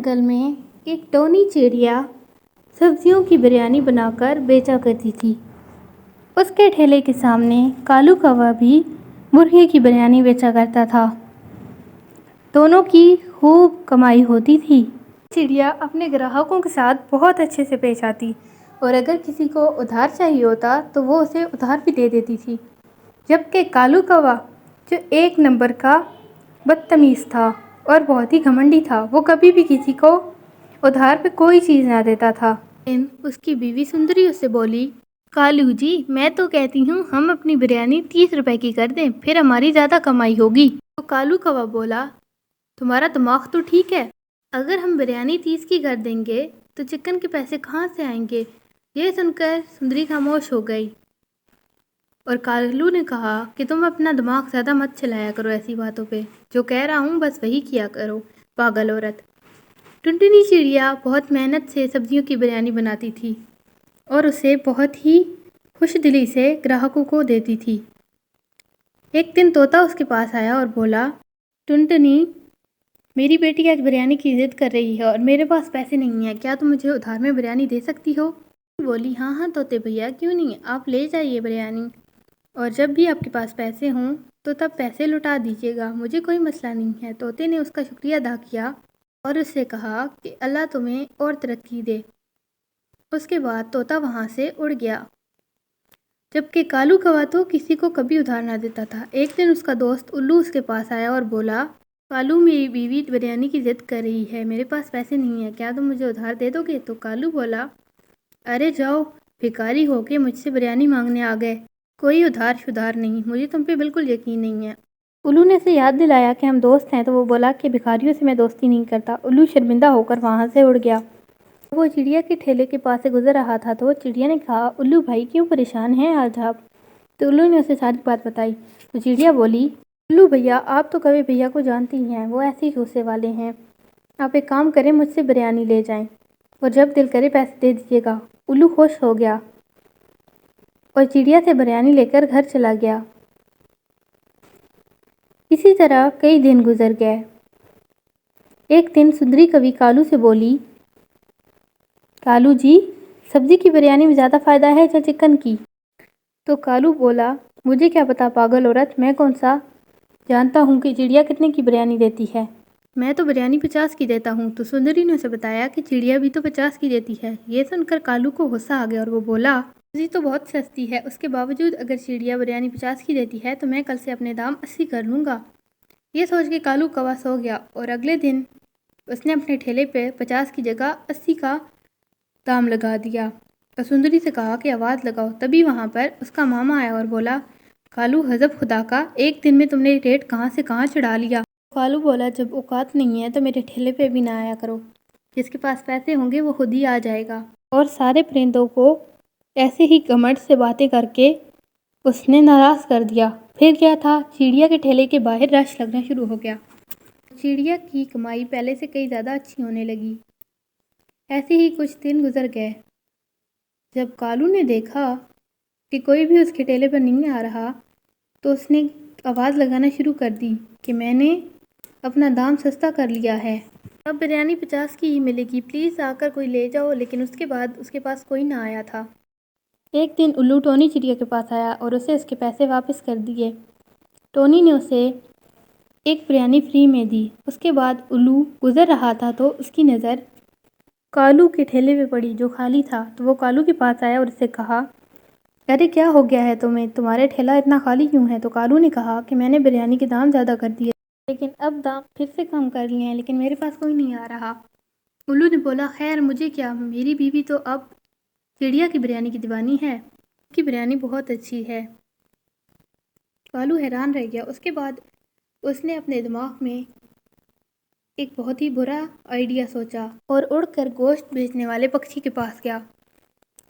جنگل میں ایک ٹونی چڑیا سبزیوں کی بریانی بنا کر بیچا کرتی تھی۔ اس کے ٹھیلے کے سامنے کالو کوا بھی مرغے کی بریانی بیچا کرتا تھا۔ دونوں کی خوب کمائی ہوتی تھی۔ چڑیا اپنے گراہکوں کے ساتھ بہت اچھے سے پیش آتی اور اگر کسی کو ادھار چاہیے ہوتا تو وہ اسے ادھار بھی دے دیتی تھی، جبکہ کالو کوا جو ایک نمبر کا بدتمیز تھا اور بہت ہی گھمنڈی تھا، وہ کبھی بھی کسی کو ادھار پہ کوئی چیز نہ دیتا تھا۔ اس کی بیوی سندری اس سے بولی، کالو جی میں تو کہتی ہوں ہم اپنی بریانی 30 روپے کی کر دیں، پھر ہماری زیادہ کمائی ہوگی۔ تو کالو کوا بولا، تمہارا دماغ تو ٹھیک ہے، اگر ہم بریانی 30 کی کر دیں گے تو چکن کے پیسے کہاں سے آئیں گے؟ یہ سن کر سندری خاموش ہو گئی اور کالو نے کہا کہ تم اپنا دماغ زیادہ مت چلایا کرو ایسی باتوں پہ، جو کہہ رہا ہوں بس وہی کیا کرو، پاگل عورت۔ ٹنٹنی چڑیا بہت محنت سے سبزیوں کی بریانی بناتی تھی اور اسے بہت ہی خوش دلی سے گراہکوں کو دیتی تھی۔ ایک دن طوطا اس کے پاس آیا اور بولا، ٹنٹنی میری بیٹی آج بریانی کی ضد کر رہی ہے اور میرے پاس پیسے نہیں ہیں، کیا تم مجھے ادھار میں بریانی دے سکتی ہو؟ بولی، ہاں ہاں طوطے بھیا، کیوں نہیں، آپ لے جائیے بریانی، اور جب بھی آپ کے پاس پیسے ہوں تو تب پیسے لوٹا دیجیے گا، مجھے کوئی مسئلہ نہیں ہے۔ طوطے نے اس کا شکریہ ادا کیا اور اس سے کہا کہ اللہ تمہیں اور ترقی دے۔ اس کے بعد طوطا وہاں سے اڑ گیا، جبکہ کالو کوا تو کسی کو کبھی ادھار نہ دیتا تھا۔ ایک دن اس کا دوست الو اس کے پاس آیا اور بولا، کالو میری بیوی بریانی کی ضد کر رہی ہے، میرے پاس پیسے نہیں ہیں، کیا تم مجھے ادھار دے دو گے؟ تو کالو بولا، ارے جاؤ، بھکاری ہو کے مجھ سے بریانی مانگنے آ گئے، کوئی ادھار شدھار نہیں، مجھے تم پہ بالکل یقین نہیں ہے۔ الو نے اسے یاد دلایا کہ ہم دوست ہیں تو وہ بولا کہ بھکاریوں سے میں دوستی نہیں کرتا۔ الو شرمندہ ہو کر وہاں سے اڑ گیا۔ وہ چڑیا کے ٹھیلے کے پاس سے گزر رہا تھا تو چڑیا نے کہا، الو بھائی کیوں پریشان ہیں آج آپ؟ تو الو نے اسے ساری بات بتائی۔ تو چڑیا بولی، الو بھیا آپ تو کوے بھیا کو جانتی ہیں، وہ ایسے ہی غصے والے ہیں، آپ ایک کام کریں مجھ سے بریانی لے جائیں اور جب دل کرے پیسے دے دیجیے گا۔ الو خوش ہو گیا اور چڑیا سے بریانی لے کر گھر چلا گیا۔ اسی طرح کئی دن گزر گئے۔ ایک دن سندری کبھی کالو سے بولی، کالو جی سبزی کی بریانی میں زیادہ فائدہ ہے یا چکن کی؟ تو کالو بولا، مجھے کیا پتا پاگل عورت، میں کون سا جانتا ہوں کہ چڑیا کتنے کی بریانی دیتی ہے، میں تو بریانی 50 کی دیتا ہوں۔ تو سندری نے اسے بتایا کہ چڑیا بھی تو 50 کی دیتی ہے۔ یہ سن کر کالو کو غصہ آ گیا اور وہ بولا، سبزی تو بہت سستی ہے، اس کے باوجود اگر چڑیا بریانی 50 کی دیتی ہے تو میں کل سے اپنے دام 80 کر لوں گا۔ یہ سوچ کے کالو کوا سو گیا اور اگلے دن اس نے اپنے ٹھیلے پہ 50 کی جگہ 80 کا دام لگا دیا اور سندری سے کہا کہ آواز لگاؤ۔ تبھی وہاں پر اس کا ماما آیا اور بولا، کالو حضب خدا کا، ایک دن میں تم نے ریٹ کہاں سے کہاں چڑھا لیا۔ کالو بولا، جب اوقات نہیں ہے تو میرے ٹھیلے پہ بھی نہ آیا کرو، جس کے پاس پیسے ہوں گے وہ خود ہی آ جائے گا۔ اور سارے پرندوں کو ایسے ہی گھمنڈ سے باتیں کر کے اس نے ناراض کر دیا۔ پھر کیا تھا، چڑیا کے ٹھیلے کے باہر رش لگنا شروع ہو گیا۔ چڑیا کی کمائی پہلے سے کئی زیادہ اچھی ہونے لگی۔ ایسے ہی کچھ دن گزر گئے۔ جب کالو نے دیکھا کہ کوئی بھی اس کے ٹھیلے پر نہیں آ رہا تو اس نے آواز لگانا شروع کر دی کہ میں نے اپنا دام سستا کر لیا ہے، اب بریانی 50 کی ہی ملے گی، پلیز آ کر کوئی لے جاؤ۔ لیکن اس کے بعد اس کے پاس کوئی نہ آیا تھا۔ ایک دن الو ٹونی چڑیا کے پاس آیا اور اسے اس کے پیسے واپس کر دیے۔ ٹونی نے اسے ایک بریانی فری میں دی۔ اس کے بعد الو گزر رہا تھا تو اس کی نظر کالو کے ٹھیلے پہ پڑی جو خالی تھا، تو وہ کالو کے پاس آیا اور اس سے کہا، ارے کیا ہو گیا ہے تمہیں، تمہارے ٹھیلا اتنا خالی کیوں ہے؟ تو کالو نے کہا کہ میں نے بریانی کے دام زیادہ کر دیے لیکن اب دام پھر سے کم کر لیے ہیں، لیکن میرے پاس کوئی نہیں آ رہا۔ الو نے بولا، خیر مجھے کیا، میری بیوی تو اب چڑیا کی بریانی کی دیوانی ہے، اس کی بریانی بہت اچھی ہے۔ کالو حیران رہ گیا۔ اس کے بعد اس نے اپنے دماغ میں ایک بہت ہی برا آئیڈیا سوچا اور اڑ کر گوشت بیچنے والے پکشی کے پاس گیا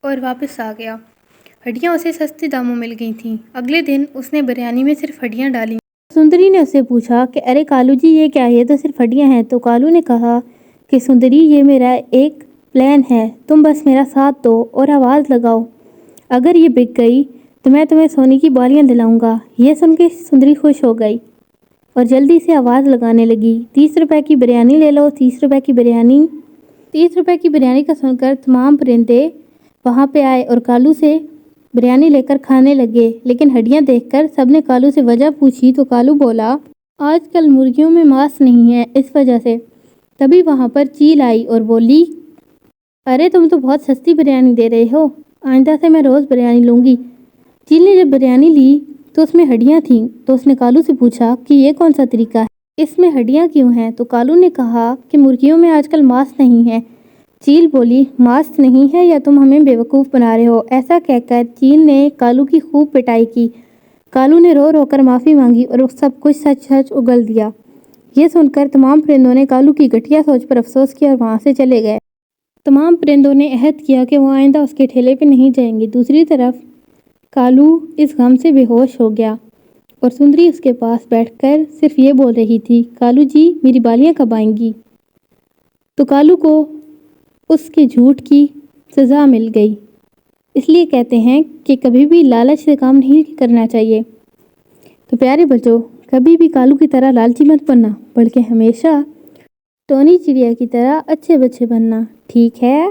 اور واپس آ گیا۔ ہڈیاں اسے سستے داموں مل گئی تھیں۔ اگلے دن اس نے بریانی میں صرف ہڈیاں ڈالیں۔ سندری نے اس سے پوچھا کہ ارے کالو جی یہ کیا، یہ تو صرف ہڈیاں ہیں۔ تو کالو نے کہا کہ سندری یہ میرا ایک پلان ہے، تم بس میرا ساتھ دو اور آواز لگاؤ، اگر یہ بک گئی تو میں تمہیں سونے کی بالیاں دلاؤں گا۔ یہ سن کے سندری خوش ہو گئی اور جلدی سے آواز لگانے لگی، 30 روپے کی بریانی لے لو، 30 روپے کی بریانی۔ 30 روپے کی بریانی کا سن کر تمام پرندے وہاں پہ آئے اور کالو سے بریانی لے کر کھانے لگے، لیکن ہڈیاں دیکھ کر سب نے کالو سے وجہ پوچھی تو کالو بولا، آج کل مرغیوں میں ماس نہیں ہے، اس وجہ سے۔ تبھی وہاں پر چیل آئی اور بولی، ارے تم تو بہت سستی بریانی دے رہے ہو، آئندہ سے میں روز بریانی لوں گی۔ چیل نے جب بریانی لی تو اس میں ہڈیاں تھیں، تو اس نے کالو سے پوچھا کہ یہ کون سا طریقہ ہے، اس میں ہڈیاں کیوں ہیں؟ تو کالو نے کہا کہ مرغیوں میں آج کل ماس نہیں ہے۔ چیل بولی، ماس نہیں ہے یا تم ہمیں بیوقوف بنا رہے ہو؟ ایسا کہہ کر چیل نے کالو کی خوب پٹائی کی۔ کالو نے رو رو کر معافی مانگی اور سب کچھ سچ سچ اگل دیا۔ یہ سن کر تمام پرندوں نے کالو کی گھٹیا سوچ پر افسوس کیا اور وہاں سے چلے گئے۔ تمام پرندوں نے عہد کیا کہ وہ آئندہ اس کے ٹھیلے پہ نہیں جائیں گے۔ دوسری طرف کالو اس غم سے بے ہوش ہو گیا اور سندری اس کے پاس بیٹھ کر صرف یہ بول رہی تھی، کالو جی میری بالیاں کب آئیں گی؟ تو کالو کو اس کے جھوٹ کی سزا مل گئی۔ اس لیے کہتے ہیں کہ کبھی بھی لالچ سے کام نہیں کرنا چاہیے۔ تو پیارے بچوں، کبھی بھی کالو کی طرح لالچی مت بننا، بلکہ ہمیشہ ٹونی چڑیا کی طرح اچھے بچے بننا، ٹھیک ہے؟